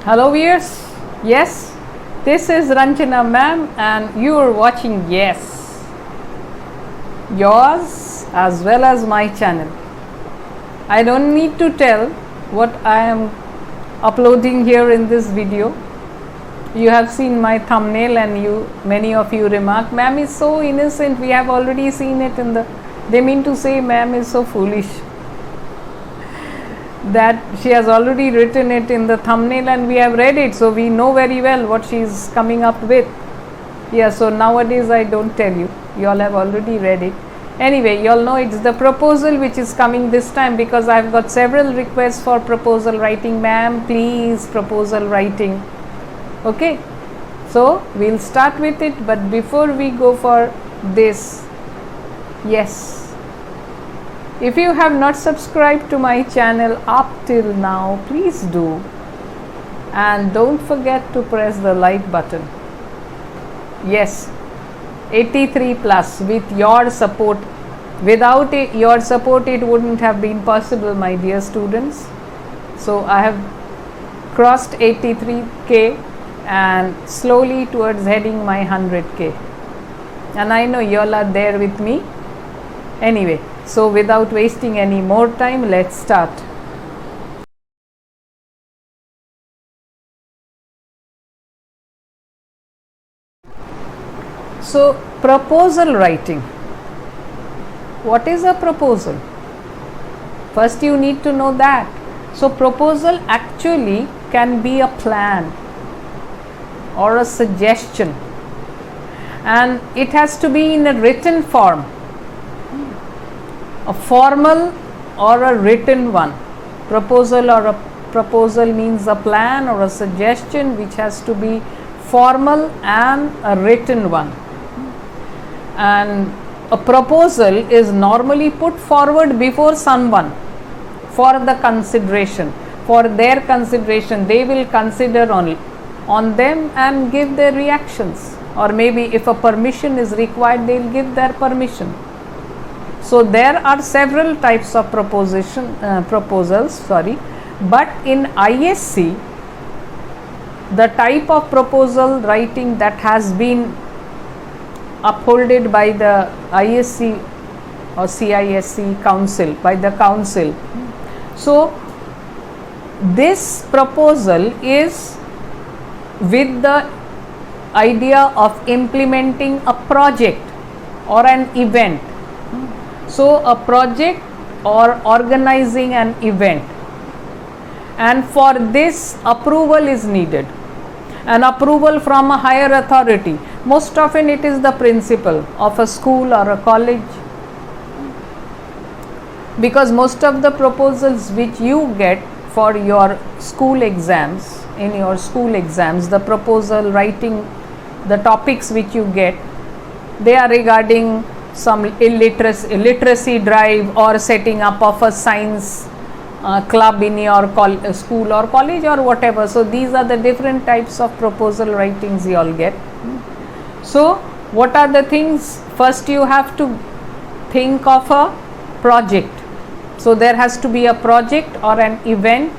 Hello viewers, yes, this is Ranjana ma'am and you are watching Yes, yours as well as my channel. I don't need to tell what I am uploading here in this video. You have seen my thumbnail and many of you remark, ma'am is so innocent, we have already seen it they mean to say ma'am is so foolish. That she has already written it in the thumbnail and we have read it, so we know very well what she is coming up with. Yeah, so nowadays I don't tell you, you all have already read it. Anyway, you all know it's the proposal which is coming this time, because I have got several requests for proposal writing. Ma'am, please, proposal writing. Okay, so we'll start with it, but before we go for this, yes, if you have not subscribed to my channel up till now, please do, and don't forget to press the like button. Yes, 83 plus with your support. Without your support it wouldn't have been possible, my dear students. So I have crossed 83k and slowly towards heading my 100k, and I know you all are there with me. Anyway, so without wasting any more time, let's start. So, proposal writing. What is a proposal? First you need to know that. So, proposal actually can be a plan or a suggestion, and it has to be in a written form. A formal or a written one. Proposal means a plan or a suggestion which has to be formal and a written one. And a proposal is normally put forward before someone for the consideration. For their consideration, they will consider on them and give their reactions, or maybe if a permission is required, they will give their permission. So there are several types of proposals, but in ISC, the type of proposal writing that has been upholded by the ISC or CISC council, by the council. So this proposal is with the idea of implementing a project or an event. So a project or organizing an event, and for this approval is needed, an approval from a higher authority. Most often it is the principal of a school or a college, because most of the proposals which you get for your school exams, in your school exams, the proposal writing, the topics which you get, they are regarding some literacy drive or setting up of a science club in your school or college or whatever. So these are the different types of proposal writings you all get. So what are the things? First you have to think of a project. So there has to be a project or an event,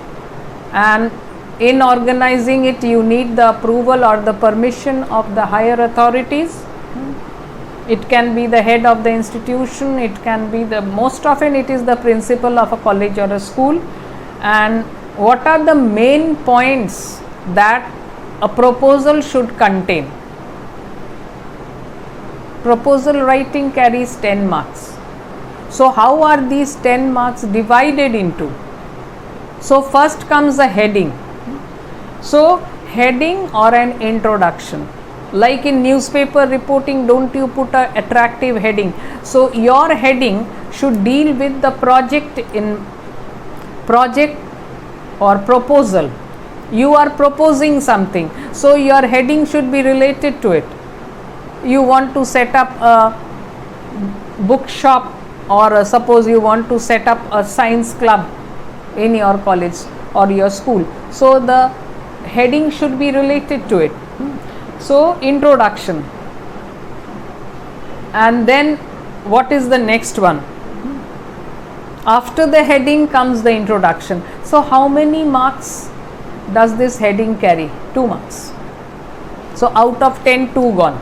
and in organizing it you need the approval or the permission of the higher authorities. It can be the head of the institution, it can be most often it is the principal of a college or a school. And what are the main points that a proposal should contain? Proposal writing carries 10 marks. So how are these 10 marks divided into? So first comes a heading. So heading or an introduction. Like in newspaper reporting, don't you put an attractive heading? So your heading should deal with the project or proposal. You are proposing something, so your heading should be related to it. You want to set up a bookshop, or suppose you want to set up a science club in your college or your school, so the heading should be related to it. So introduction, and then what is the next one? After the heading comes the introduction. So how many marks does this heading carry? 2 marks. So out of 10, 2 gone.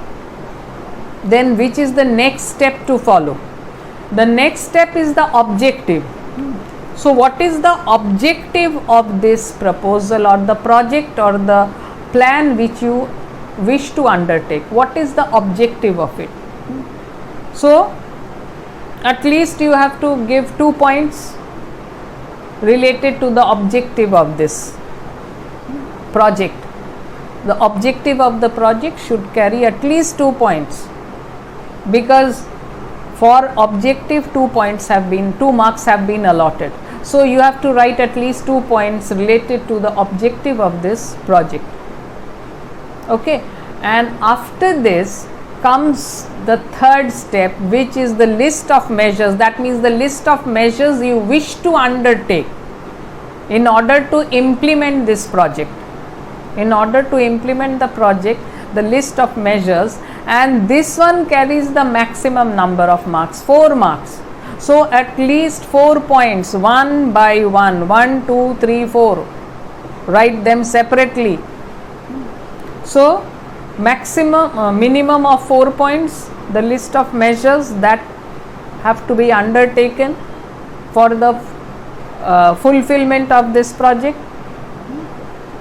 Then which is the next step to follow? The next step is the objective. So what is the objective of this proposal or the project or the plan which you wish to undertake? What is the objective of it? So at least you have to give 2 points related to the objective of this project. The objective of the project should carry at least 2 points, because for objective 2 marks have been allotted. So you have to write at least 2 points related to the objective of this project. Okay, and after this comes the third step, which is the list of measures. That means the list of measures you wish to undertake in order to implement this project. In order to implement the project, the list of measures, and this one carries the maximum number of marks, 4 marks. So at least 4 points, one by one, 1, 2, 3, 4. Write them separately. So minimum of 4 points, the list of measures that have to be undertaken for the fulfillment of this project.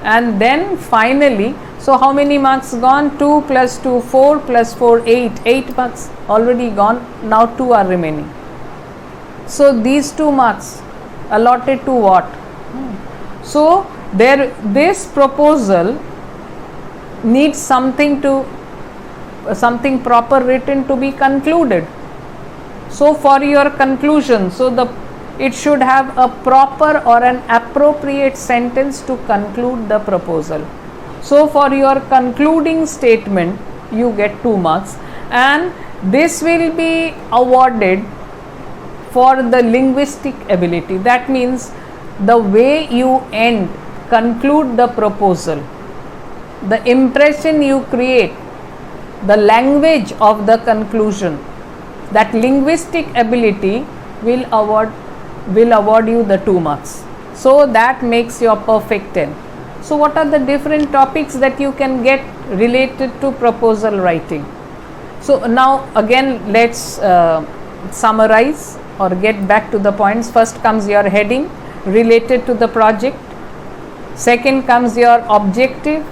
And then finally, so how many marks gone? 2 plus 2, 4 plus 4, 8. 8 marks already gone. Now 2 are remaining. So these 2 marks allotted to what? So this proposal needs something proper written to be concluded. So for your conclusion, it should have a proper or an appropriate sentence to conclude the proposal. So for your concluding statement, you get 2 marks, and this will be awarded for the linguistic ability. That means the way you conclude the proposal, the impression you create, the language of the conclusion, that linguistic ability will award you the 2 marks. So that makes your perfect 10. So what are the different topics that you can get related to proposal writing? So now again let's summarize or get back to the points. First comes your heading related to the project. Second comes your objective.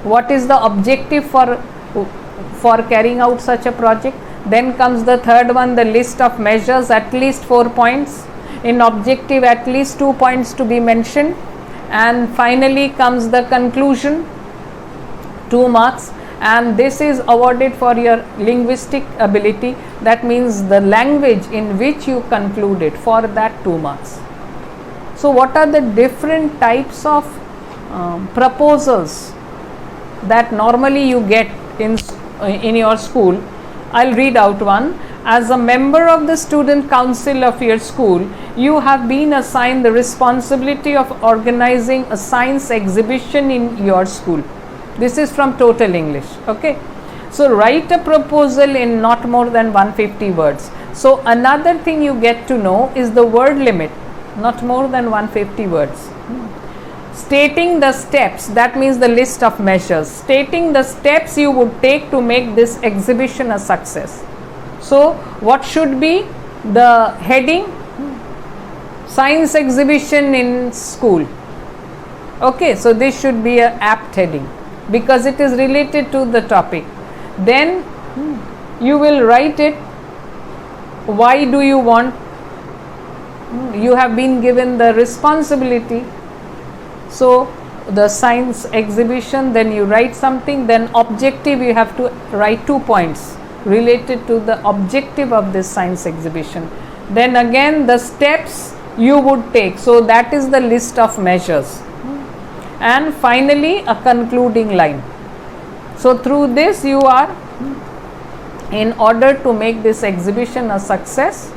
What is the objective for carrying out such a project? Then comes the third one, the list of measures, at least 4 points. In objective, at least 2 points to be mentioned. And finally comes the conclusion, 2 marks. And this is awarded for your linguistic ability. That means the language in which you concluded, for that 2 marks. So what are the different types of proposals that normally you get in your school? I'll read out one. As a member of the student council of your school, you have been assigned the responsibility of organizing a science exhibition in your school. This is from Total English. Okay. So write a proposal in not more than 150 words. So another thing you get to know is the word limit, not more than 150 words. Stating the steps, that means the list of measures. Stating the steps you would take to make this exhibition a success. So what should be the heading? Science exhibition in school. Okay, so this should be an apt heading because it is related to the topic. Then you will write it. Why do you want? You have been given the responsibility. So the science exhibition, then you write something. Then objective, you have to write 2 points related to the objective of this science exhibition. Then again the steps you would take. So that is the list of measures. And finally a concluding line. So through this you are, in order to make this exhibition a success,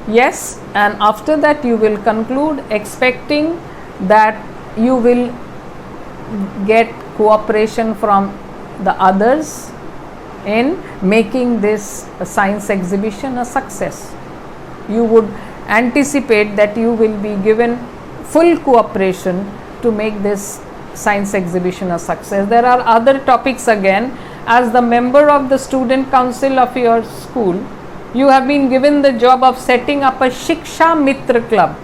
yes, and after that you will conclude expecting that you will get cooperation from the others in making this science exhibition a success. You would anticipate that you will be given full cooperation to make this science exhibition a success. There are other topics again. As the member of the student council of your school, you have been given the job of setting up a Shiksha Mitra club.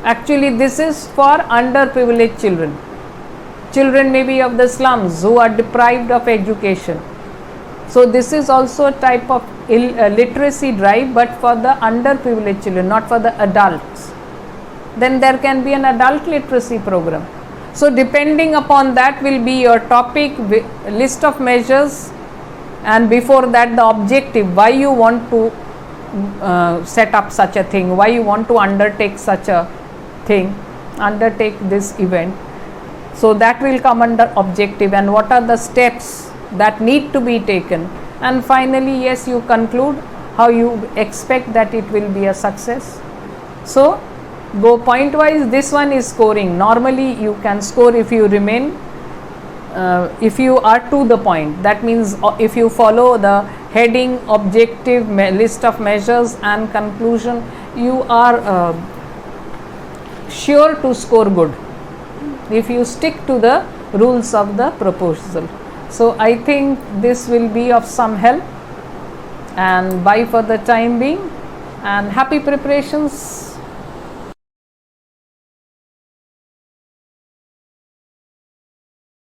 Actually, this is for underprivileged children. Children maybe of the slums who are deprived of education. So this is also a type of literacy drive, but for the underprivileged children, not for the adults. Then there can be an adult literacy program. So depending upon that will be your topic, list of measures, and before that the objective, why you want to set up such a thing, why you want to undertake such a thing, undertake this event. So that will come under objective, and what are the steps that need to be taken, and finally yes, you conclude how you expect that it will be a success. So go point wise. This one is scoring. Normally you can score if you remain, if you are to the point. That means if you follow the heading, objective, list of measures and conclusion, you are sure to score good if you stick to the rules of the proposal. So I think this will be of some help, and bye for the time being, and happy preparations.